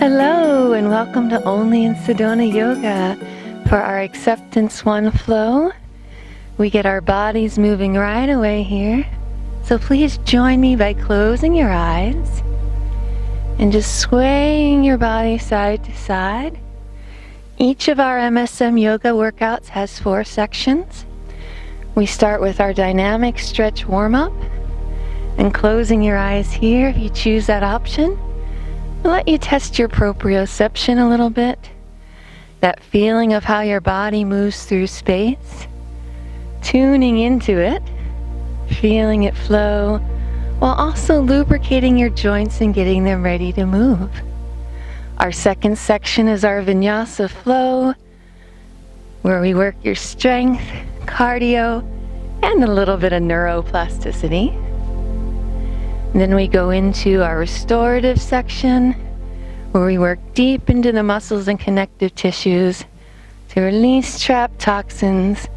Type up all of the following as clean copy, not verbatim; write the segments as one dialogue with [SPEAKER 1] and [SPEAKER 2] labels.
[SPEAKER 1] Hello and welcome to Only in Sedona Yoga for our Acceptance 1 flow. We get our bodies moving right away here. So please join me by closing your eyes and just swaying your body side to side. Each of our MSM Yoga workouts has 4 sections. We start with our dynamic stretch warm-up and closing your eyes here if you choose that option. I'll let you test your proprioception a little bit. That feeling of how your body moves through space. Tuning into it, feeling it flow, while also lubricating your joints and getting them ready to move. Our second section is our Vinyasa Flow, where we work your strength, cardio, and a little bit of neuroplasticity. And then we go into our restorative section, where we work deep into the muscles and connective tissues to release trapped toxins,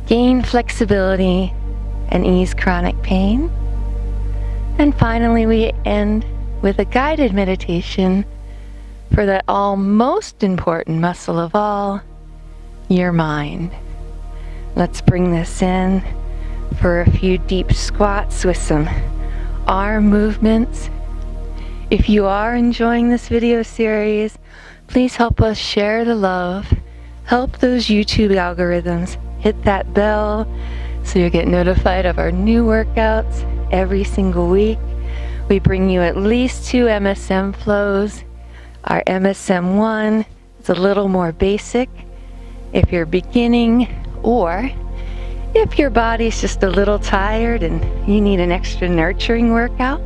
[SPEAKER 1] gain flexibility, and ease chronic pain. And finally, we end with a guided meditation for that most important muscle of all, your mind. Let's bring this in for a few deep squats with some arm movements. If you are enjoying this video series, please help us share the love. Help those YouTube algorithms. Hit that bell so you get notified of our new workouts every single week. We bring you at least 2 MSM flows. Our MSM 1 is a little more basic if you're beginning, or if your body's just a little tired and you need an extra nurturing workout.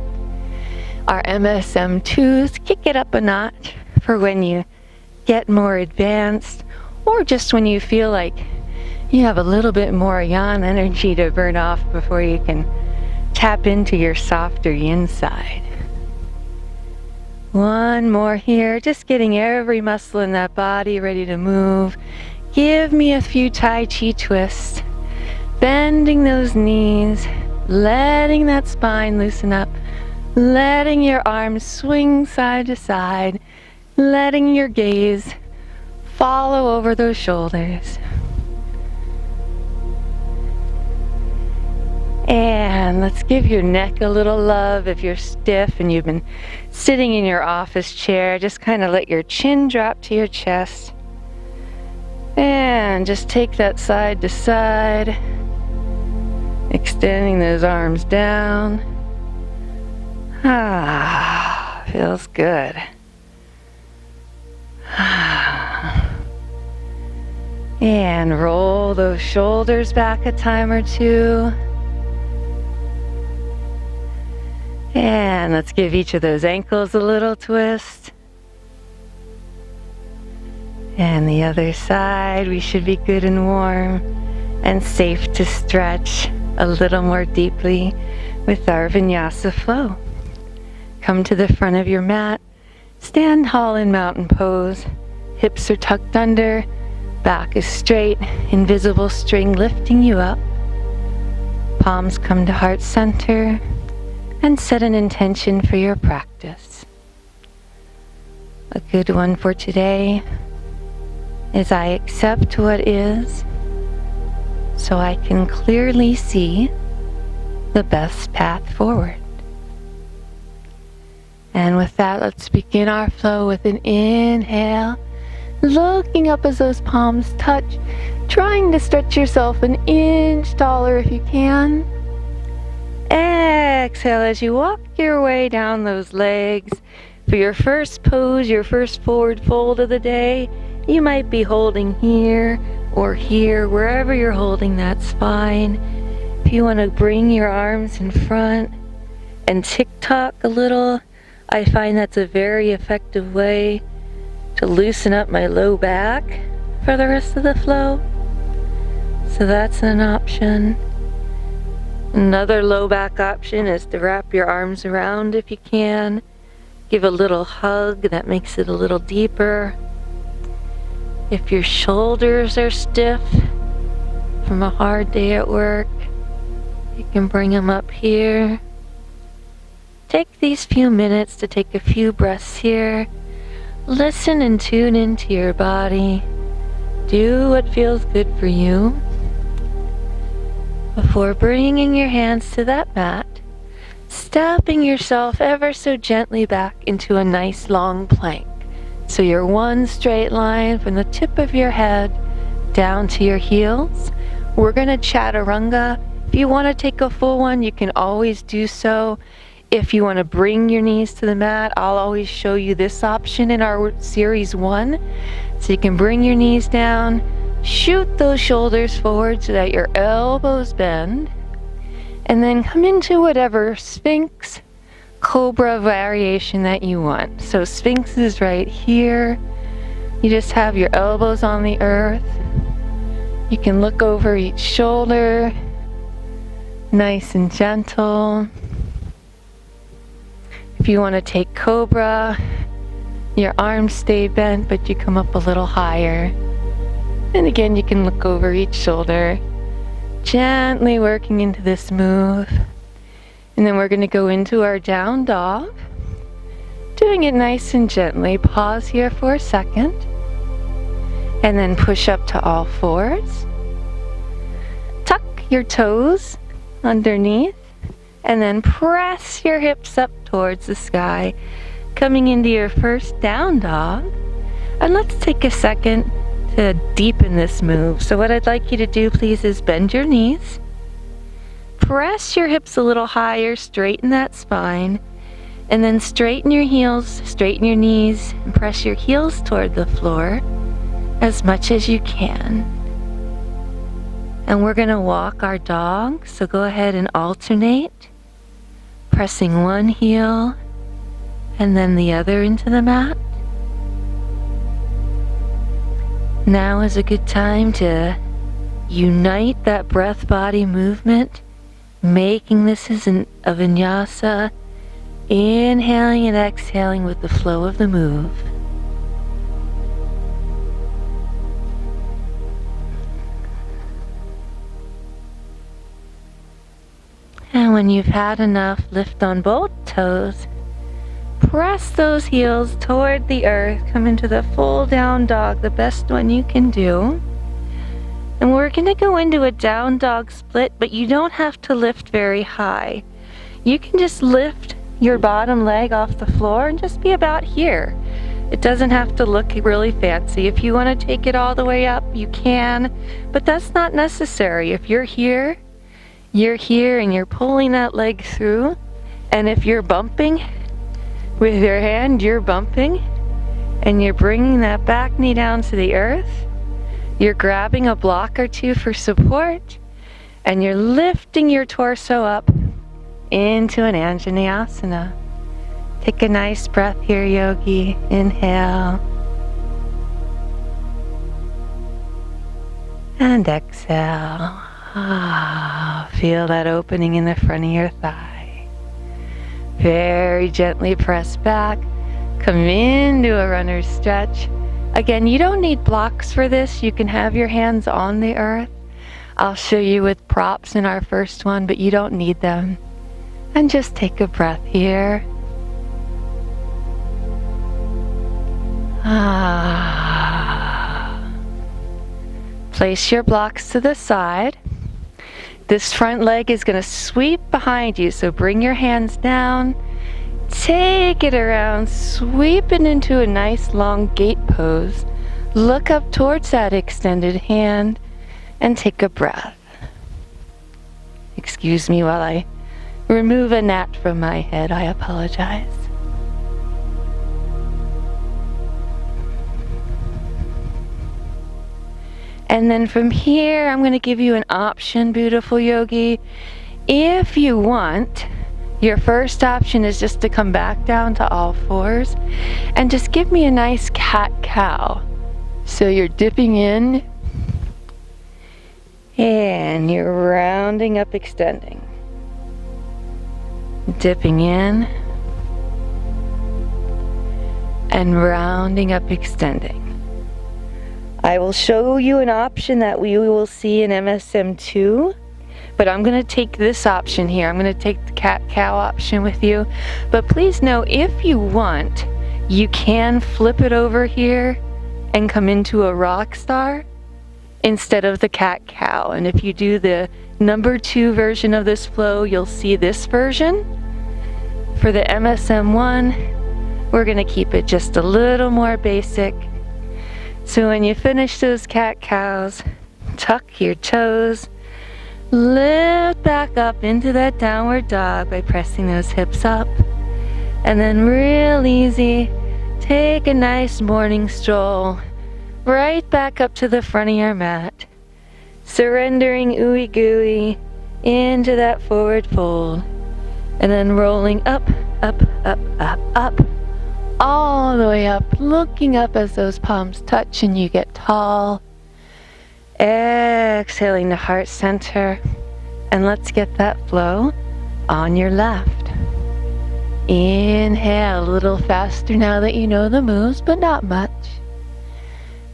[SPEAKER 1] Our MSM 2s kick it up a notch for when you get more advanced, or just when you feel like you have a little bit more yang energy to burn off before you can tap into your softer yin side. One more here, just getting every muscle in that body ready to move. Give me a few Tai Chi Twists. Bending those knees, letting that spine loosen up, letting your arms swing side to side, letting your gaze follow over those shoulders. And let's give your neck a little love. If you're stiff and you've been sitting in your office chair, just kind of let your chin drop to your chest. And just take that side to side. Extending those arms down. Feels good. And roll those shoulders back a time or two. And let's give each of those ankles a little twist. And the other side, we should be good and warm and safe to stretch a little more deeply with our Vinyasa Flow. Come to the front of your mat, stand tall in mountain pose, hips are tucked under, back is straight, invisible string lifting you up. Palms come to heart center, and set an intention for your practice. A good one for today is I accept what is, so I can clearly see the best path forward. And with that, let's begin our flow with an inhale, looking up as those palms touch, trying to stretch yourself an inch taller if you can. Exhale as you walk your way down those legs. For your first pose, your first forward fold of the day, you might be holding here or here, wherever you're holding, that's fine. If you want to bring your arms in front and tick-tock a little, I find that's a very effective way to loosen up my low back for the rest of the flow. So that's an option. Another low back option is to wrap your arms around if you can. Give a little hug, that makes it a little deeper. If your shoulders are stiff from a hard day at work, you can bring them up here. Take these few minutes to take a few breaths here, Listen and tune into your body. Do what feels good for you. Before bringing your hands to that mat, stepping yourself ever so gently back into a nice long plank. So you're one straight line from the tip of your head down to your heels. We're going to Chaturanga. If you want to take a full one, you can always do so. If you want to bring your knees to the mat, I'll always show you this option in our series 1. So you can bring your knees down, shoot those shoulders forward so that your elbows bend, and then come into whatever Sphinx Cobra variation that you want. So Sphinx is right here. You just have your elbows on the earth. You can look over each shoulder, nice and gentle. If you want to take Cobra, your arms stay bent, but you come up a little higher. And again, you can look over each shoulder, gently working into this move. And then we're going to go into our down dog, doing it nice and gently. Pause here for a second, and then push up to all fours. Tuck your toes underneath, and then press your hips up towards the sky, coming into your first down dog. And let's take a second to deepen this move. So what I'd like you to do, please, is bend your knees, press your hips a little higher, straighten that spine, and then straighten your heels, straighten your knees, and press your heels toward the floor as much as you can. And we're going to walk our dog, so go ahead and alternate, pressing one heel and then the other into the mat. Now is a good time to unite that breath-body movement, making this as a vinyasa, inhaling and exhaling with the flow of the move. And when you've had enough, lift on both toes. Press those heels toward the earth. Come into the full down dog, the best one you can do. And we're going to go into a down dog split, but you don't have to lift very high. You can just lift your bottom leg off the floor and just be about here. It doesn't have to look really fancy. If you want to take it all the way up, you can, but that's not necessary. If you're here and you're pulling that leg through, and if you're bumping with your hand, you're bumping, and you're bringing that back knee down to the earth, you're grabbing a block or two for support, and you're lifting your torso up into an Anjaneyasana. Take a nice breath here, yogi. Inhale. And exhale. Feel that opening in the front of your thigh. Very gently press back. Come into a runner's stretch. Again, you don't need blocks for this. You can have your hands on the earth. I'll show you with props in our first one, but you don't need them. And just take a breath here. Place your blocks to the side. This front leg is going to sweep behind you, so bring your hands down, take it around, sweep it into a nice long gate pose. Look up towards that extended hand and take a breath. Excuse me while I remove a gnat from my head. I apologize. And then from here, I'm going to give you an option, beautiful yogi. If you want, your first option is just to come back down to all fours and just give me a nice cat-cow. So you're dipping in and you're rounding up, extending. Dipping in and rounding up, extending. I will show you an option that we will see in MSM 2, but I'm going to take this option here. I'm going to take the cat-cow option with you. But please know, if you want, You can flip it over here and come into a rock star instead of the cat-cow. And if you do the number 2 version of this flow, you'll see this version. For the MSM 1, we're going to keep it just a little more basic. So when you finish those cat-cows, tuck your toes, lift back up into that downward dog by pressing those hips up. And then real easy, take a nice morning stroll right back up to the front of your mat, surrendering ooey gooey into that forward fold, and then rolling up, up, up, up, up, all the way up, looking up as those palms touch and you get tall. Exhaling to heart center, and let's get that flow on your left. Inhale, a little faster now that you know the moves, but not much.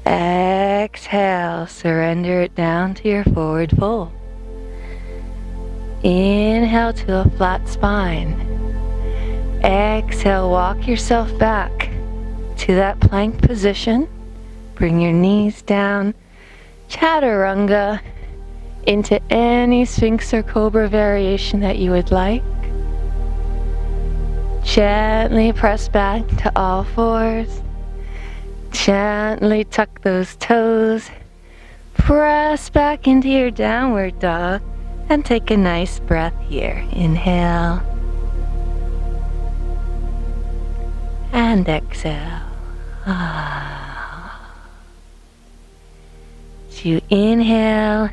[SPEAKER 1] Exhale, surrender it down to your forward fold. Inhale to a flat spine. Exhale, walk yourself back to that plank position. Bring your knees down. Chaturanga into any Sphinx or Cobra variation that you would like. Gently press back to all fours. Gently tuck those toes. Press back into your downward dog and take a nice breath here. Inhale and exhale. So you inhale,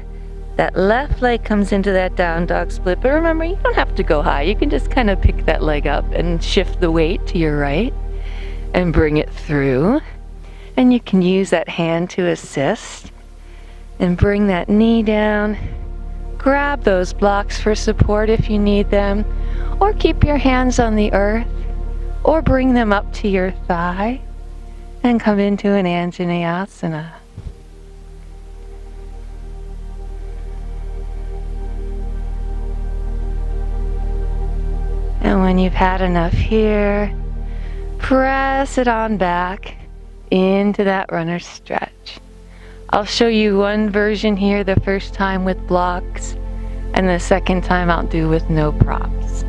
[SPEAKER 1] that left leg comes into that down dog split, but remember, you don't have to go high. You can just kind of pick that leg up and shift the weight to your right and bring it through. And you can use that hand to assist and bring that knee down. Grab those blocks for support if you need them, or keep your hands on the earth, or bring them up to your thigh and come into an Anjaneyasana. And when you've had enough here, press it on back into that runner stretch. I'll show you one version here the first time with blocks, and the second time I'll do with no props.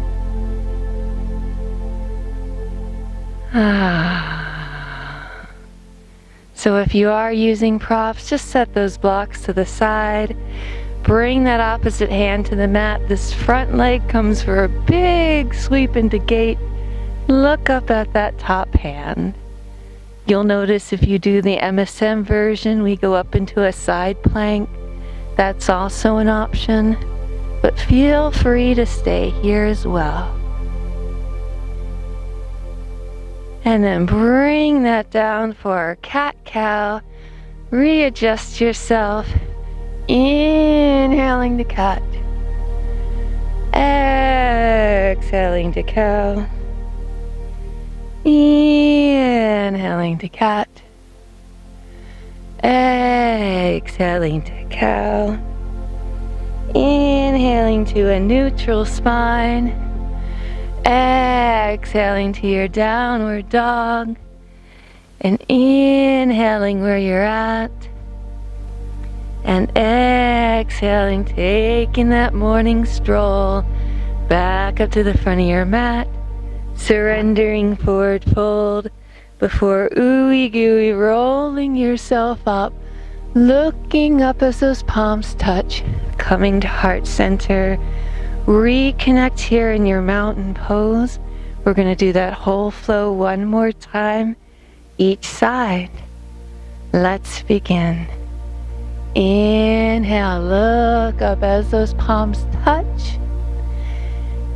[SPEAKER 1] So if you are using props, just set those blocks to the side. Bring that opposite hand to the mat. This front leg comes for a big sweep into gate. Look up at that top hand. You'll notice if you do the MSM version, we go up into a side plank. That's also an option, but feel free to stay here as well. And then bring that down for our cat-cow. Readjust yourself. Inhaling to cat. Exhaling to cow. Inhaling to cat. Exhaling to cow. Inhaling to a neutral spine. Exhaling to your downward dog. And inhaling where you're at. And exhaling, taking that morning stroll back up to the front of your mat. Surrendering forward fold before ooey gooey, rolling yourself up, looking up as those palms touch, coming to heart center. Reconnect here in your mountain pose. We're going to do that whole flow one more time, each side. Let's begin. Inhale, look up as those palms touch.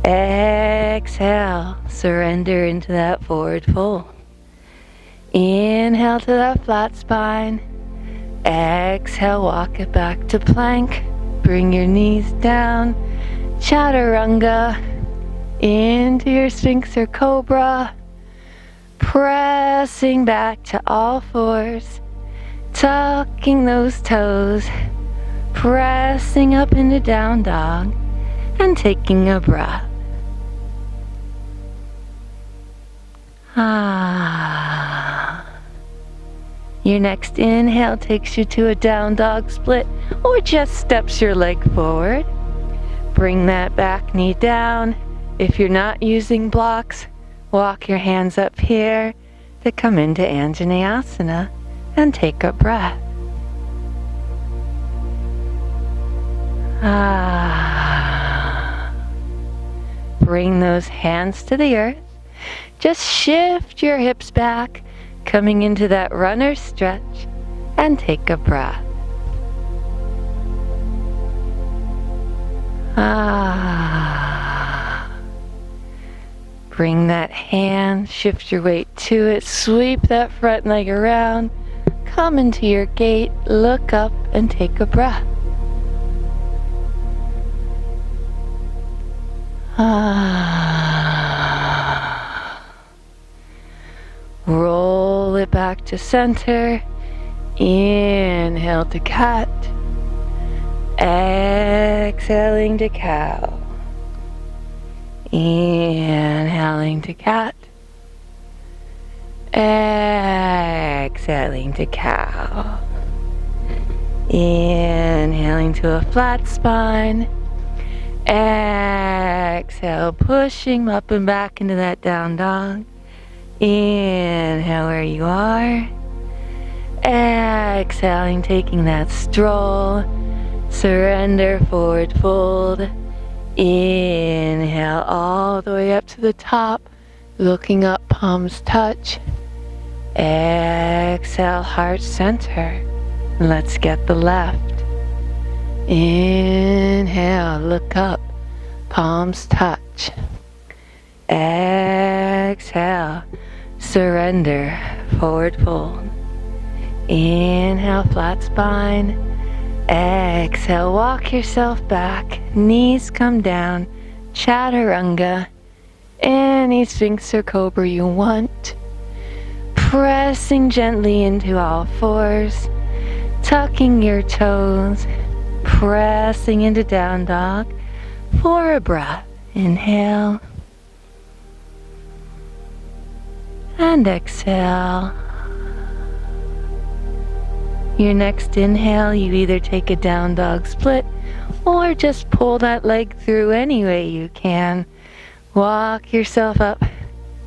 [SPEAKER 1] Exhale, surrender into that forward fold. Inhale to that flat spine. Exhale, walk it back to plank. Bring your knees down. Chaturanga into your Sphinx or Cobra. Pressing back to all fours. Tucking those toes, pressing up into down dog, and taking a breath. Your next inhale takes you to a down dog split or just steps your leg forward. Bring that back knee down. If you're not using blocks, walk your hands up here to come into Anjaneyasana and take a breath. Bring those hands to the earth. Just shift your hips back, coming into that runner stretch, and take a breath. Bring that hand, shift your weight to it, sweep that front leg around, come into your gate, look up, and take a breath. Roll it back to center. Inhale to cat. Exhaling to cow. Inhaling to cat. Exhaling to cow. Inhaling to a flat spine. Exhale, pushing up and back into that down dog. Inhale where you are. Exhaling, taking that stroll. Surrender, forward fold. Inhale all the way up to the top, looking up, palms touch. Exhale, heart center. Let's get the left. Inhale, look up, palms touch. Exhale, surrender, forward fold. Inhale, flat spine. Exhale, walk yourself back, knees come down, Chaturanga, any Sphinx or Cobra you want. Pressing gently into all fours, tucking your toes, pressing into down dog for a breath. Inhale and exhale. Your next inhale, you either take a down dog split or just pull that leg through any way you can. Walk yourself up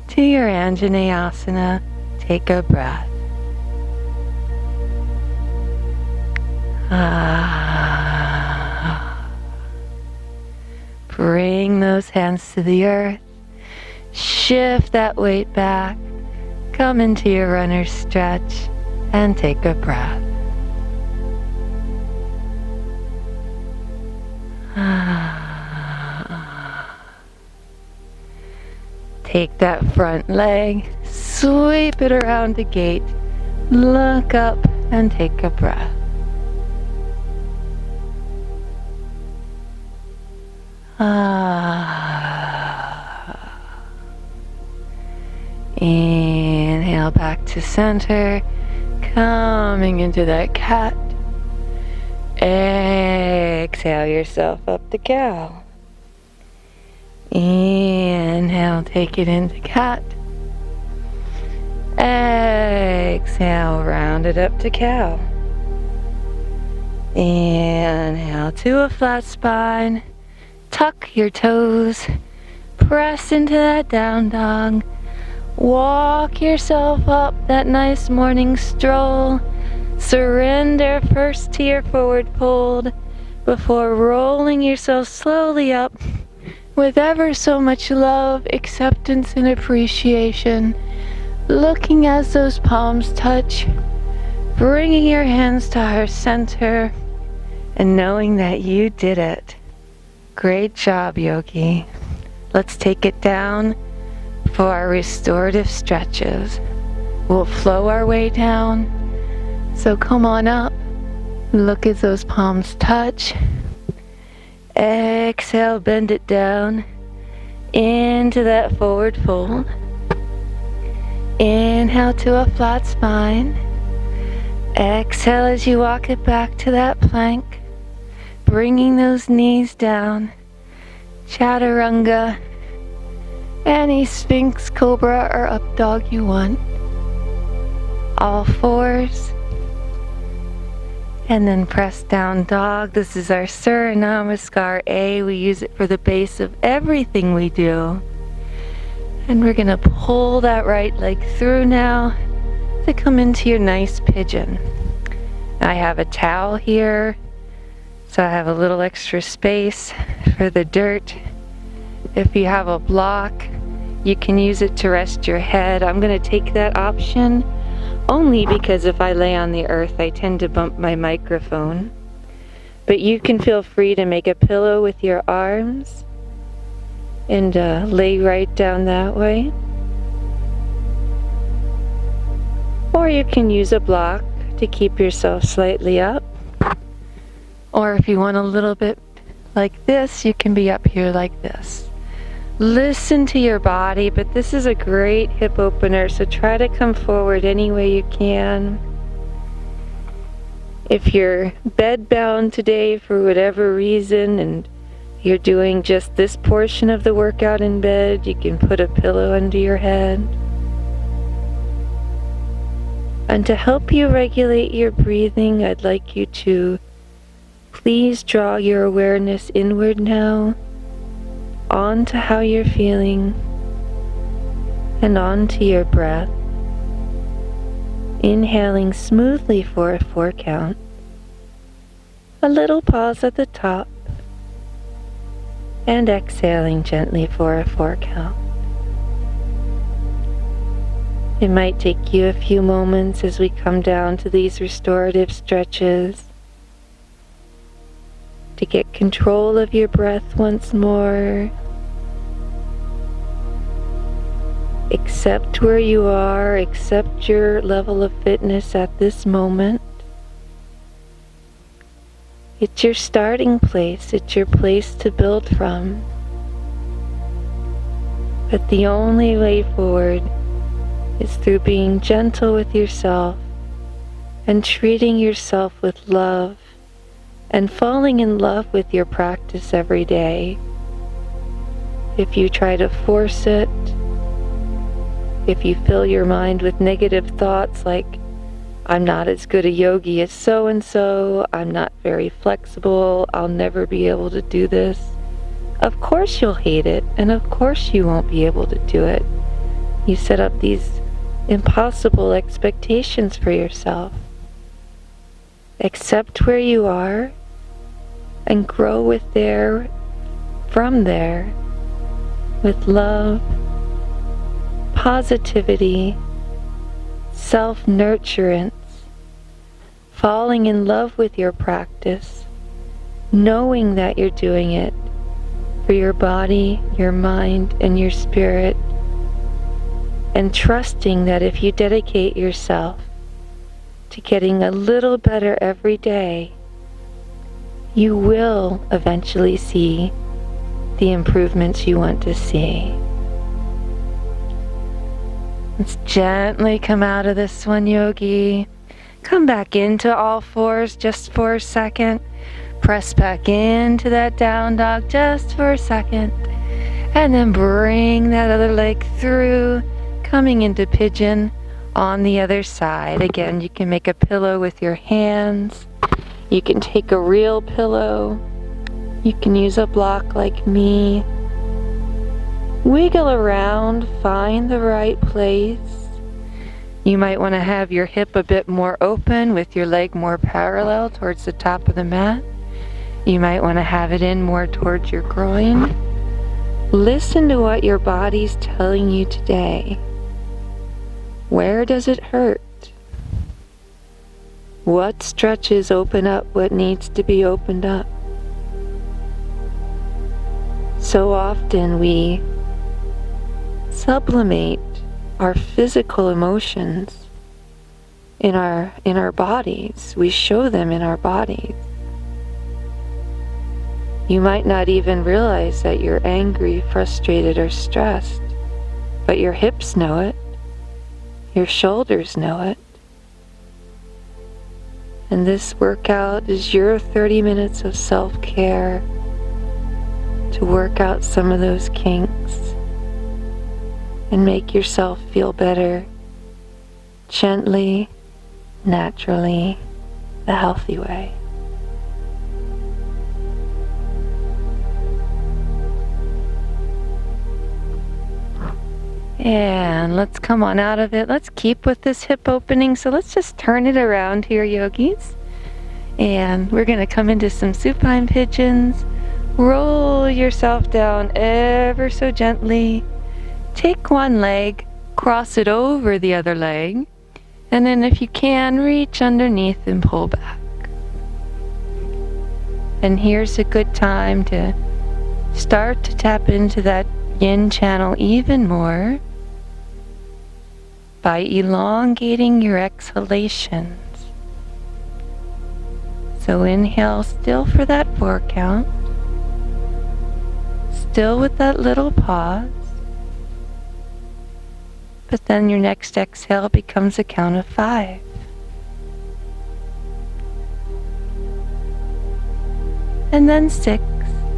[SPEAKER 1] to your Anjaneyasana. Take a breath. Bring those hands to the earth. Shift that weight back. Come into your runner stretch and take a breath. Take that front leg, sweep it around the gate, look up and take a breath. Inhale back to center, coming into that cat. Exhale yourself up to cow. Inhale, take it into cat. Exhale, round it up to cow. Inhale to a flat spine. Tuck your toes. Press into that down dog. Walk yourself up that nice morning stroll. Surrender first to your forward fold before rolling yourself slowly up with ever so much love, acceptance, and appreciation. Looking as those palms touch, bringing your hands to heart center, and knowing that you did it. Great job, yogi. Let's take it down for our restorative stretches. We'll flow our way down. So come on up, look as those palms touch. Exhale, bend it down into that forward fold. Inhale to a flat spine. Exhale as you walk it back to that plank, bringing those knees down. Chaturanga, any Sphinx Cobra or up dog you want. all fours. And then press down dog. This is our Surya Namaskar A. We use it for the base of everything we do. And we're gonna pull that right leg through now to come into your nice pigeon. I have a towel here, so I have a little extra space for the dirt. If you have a block, you can use it to rest your head. I'm gonna take that option only because if I lay on the earth, I tend to bump my microphone. But you can feel free to make a pillow with your arms and lay right down that way. Or you can use a block to keep yourself slightly up. Or if you want a little bit like this, you can be up here like this. Listen to your body, but this is a great hip opener, so try to come forward any way you can. If you're bedbound today for whatever reason and you're doing just this portion of the workout in bed, you can put a pillow under your head. And to help you regulate your breathing, I'd like you to please draw your awareness inward now, onto how you're feeling, and onto your breath. Inhaling smoothly for a 4 count. A little pause at the top. And exhaling gently for a 4 count. It might take you a few moments as we come down to these restorative stretches to get control of your breath once more. Accept where you are, accept your level of fitness at this moment. It's your starting place, it's your place to build from. But the only way forward is through being gentle with yourself and treating yourself with love and falling in love with your practice every day. If you try to force it, if you fill your mind with negative thoughts like, I'm not as good a yogi as so-and-so, I'm not very flexible, I'll never be able to do this, of course you'll hate it, and of course you won't be able to do it. You set up these impossible expectations for yourself. Accept where you are and grow from there, with love, positivity, self-nurturance, falling in love with your practice, knowing that you're doing it for your body, your mind, and your spirit, and trusting that if you dedicate yourself to getting a little better every day, you will eventually see the improvements you want to see. Let's gently come out of this one, yogi. Come back into all fours just for a second. Press back into that down dog just for a second. And then bring that other leg through, coming into pigeon on the other side. Again, you can make a pillow with your hands. You can take a real pillow. You can use a block like me. Wiggle around, find the right place. You might want to have your hip a bit more open with your leg more parallel towards the top of the mat. You might want to have it in more towards your groin. Listen to what your body's telling you today. Where does it hurt? What stretches open up what needs to be opened up? So often we sublimate our physical emotions in our bodies. We show them in our bodies. You might not even realize that you're angry, frustrated, or stressed, but your hips know it. Your shoulders know it. And this workout is your 30 minutes of self-care to work out some of those kinks and make yourself feel better gently, naturally, the healthy way. And let's come on out of it. Let's keep with this hip opening. So let's just turn it around here, yogis. And we're going to come into some supine pigeons. Roll yourself down ever so gently. Take one leg, cross it over the other leg. And then if you can, reach underneath and pull back. And here's a good time to start to tap into that yin channel even more by elongating your exhalations. So inhale still for that 4 count, still with that little pause, but then your next exhale becomes a count of 5. And then 6,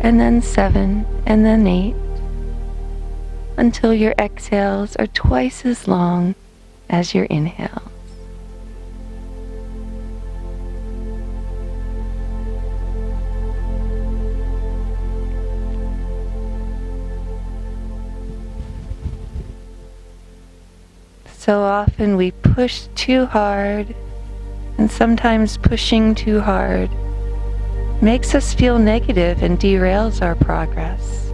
[SPEAKER 1] and then 7, and then 8, until your exhales are twice as long as your inhales. So often we push too hard, and sometimes pushing too hard makes us feel negative and derails our progress.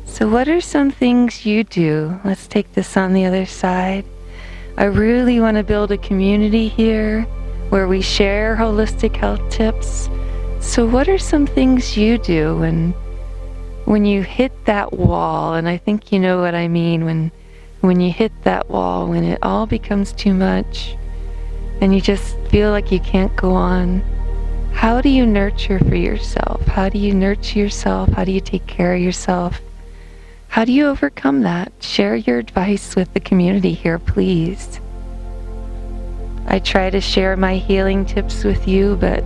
[SPEAKER 1] So what are some things you do? Let's take this on the other side. I really want to build a community here where we share holistic health tips. So what are some things you do when you hit that wall? And I think you know what I mean when you hit that wall, when it all becomes too much and you just feel like you can't go on. How do you nurture for yourself? How do you nurture yourself? How do you take care of yourself? How do you overcome that? Share your advice with the community here, please. I try to share my healing tips with you, but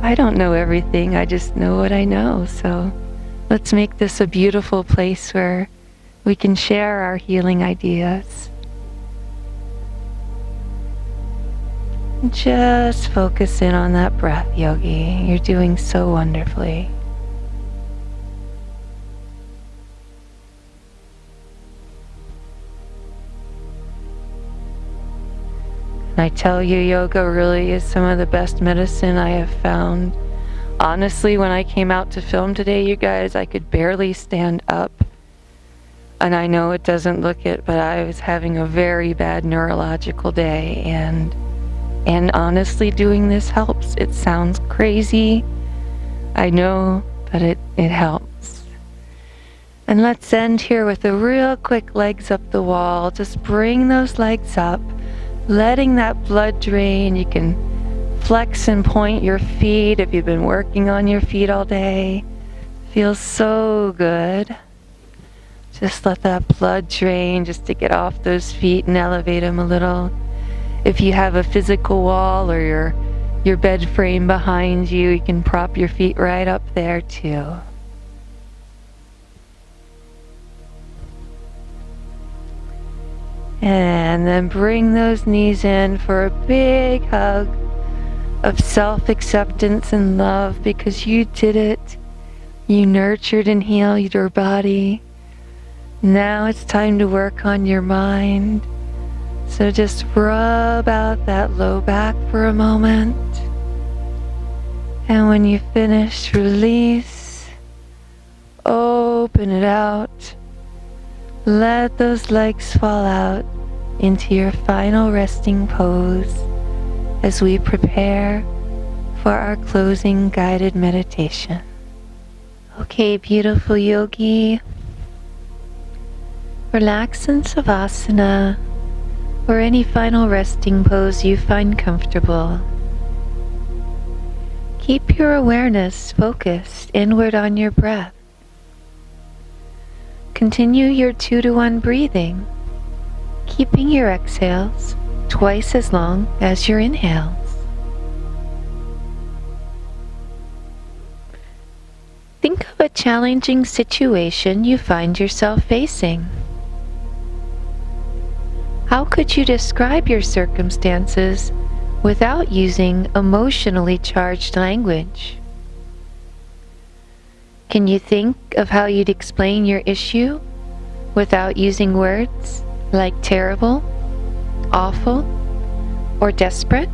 [SPEAKER 1] I don't know everything. I just know what I know. So let's make this a beautiful place where we can share our healing ideas. Just focus in on that breath, yogi. You're doing so wonderfully. And I tell you, yoga really is some of the best medicine I have found. Honestly, when I came out to film today, you guys, I could barely stand up. And I know it doesn't look it, but I was having a very bad neurological day, and honestly, doing this helps. It sounds crazy, I know, but it helps. And let's end here with a real quick legs up the wall. Just bring those legs up, letting that blood drain. You can flex and point your feet if you've been working on your feet all day. Feels so good. Just let that blood drain just to get off those feet and elevate them a little. If you have a physical wall or your bed frame behind you, you can prop your feet right up there too. And then bring those knees in for a big hug of self-acceptance and love, because you did it. You nurtured and healed your body. Now it's time to work on your mind. So just rub out that low back for a moment. And when you finish, release. Open it out. Let those legs fall out into your final resting pose as we prepare for our closing guided meditation. Okay, beautiful yogi. Relax in Savasana or any final resting pose you find comfortable. Keep your awareness focused inward on your breath. Continue your 2-to-1 breathing, keeping your exhales twice as long as your inhales. Think of a challenging situation you find yourself facing. How could you describe your circumstances without using emotionally charged language? Can you think of how you'd explain your issue without using words like terrible, awful, or desperate?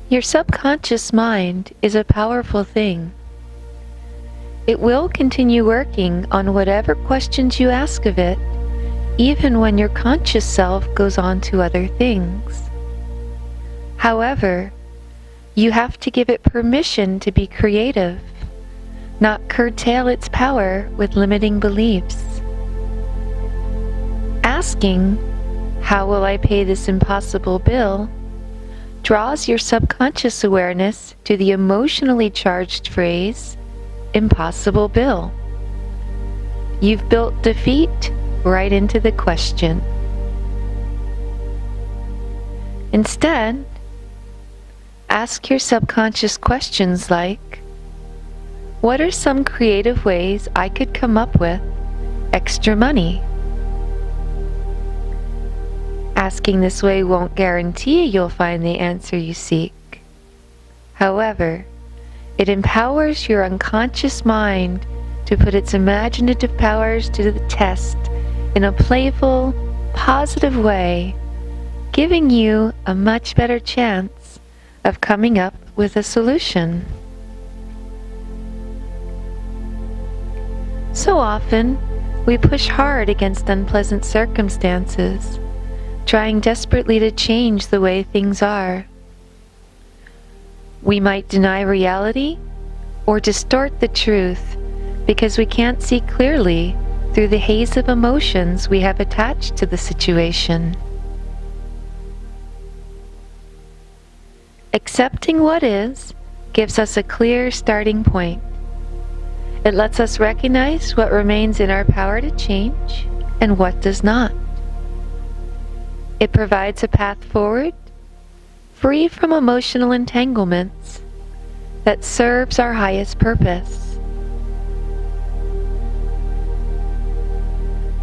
[SPEAKER 1] Your subconscious mind is a powerful thing. It will continue working on whatever questions you ask of it, even when your conscious self goes on to other things. However, you have to give it permission to be creative, not curtail its power with limiting beliefs. Asking, "How will I pay this impossible bill?" draws your subconscious awareness to the emotionally charged phrase, "impossible bill." You've built defeat right into the question. Instead, ask your subconscious questions like, what are some creative ways I could come up with extra money? Asking this way won't guarantee you'll find the answer you seek. However, it empowers your unconscious mind to put its imaginative powers to the test in a playful, positive way, giving you a much better chance of coming up with a solution. So often, we push hard against unpleasant circumstances, trying desperately to change the way things are. We might deny reality or distort the truth because we can't see clearly through the haze of emotions we have attached to the situation. Accepting what is gives us a clear starting point. It lets us recognize what remains in our power to change and what does not. It provides a path forward, free from emotional entanglements, that serves our highest purpose.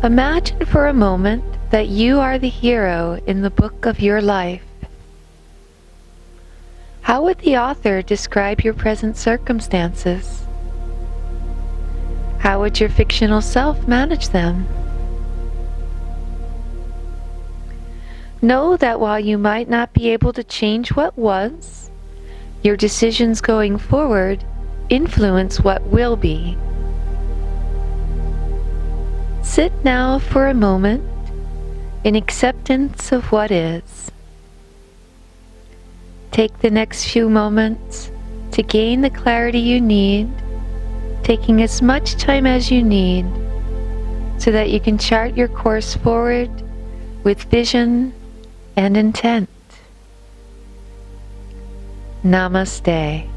[SPEAKER 1] Imagine for a moment that you are the hero in the book of your life. How would the author describe your present circumstances? How would your fictional self manage them? Know that while you might not be able to change what was, your decisions going forward influence what will be. Sit now for a moment in acceptance of what is. Take the next few moments to gain the clarity you need, taking as much time as you need so that you can chart your course forward with vision and intent. Namaste.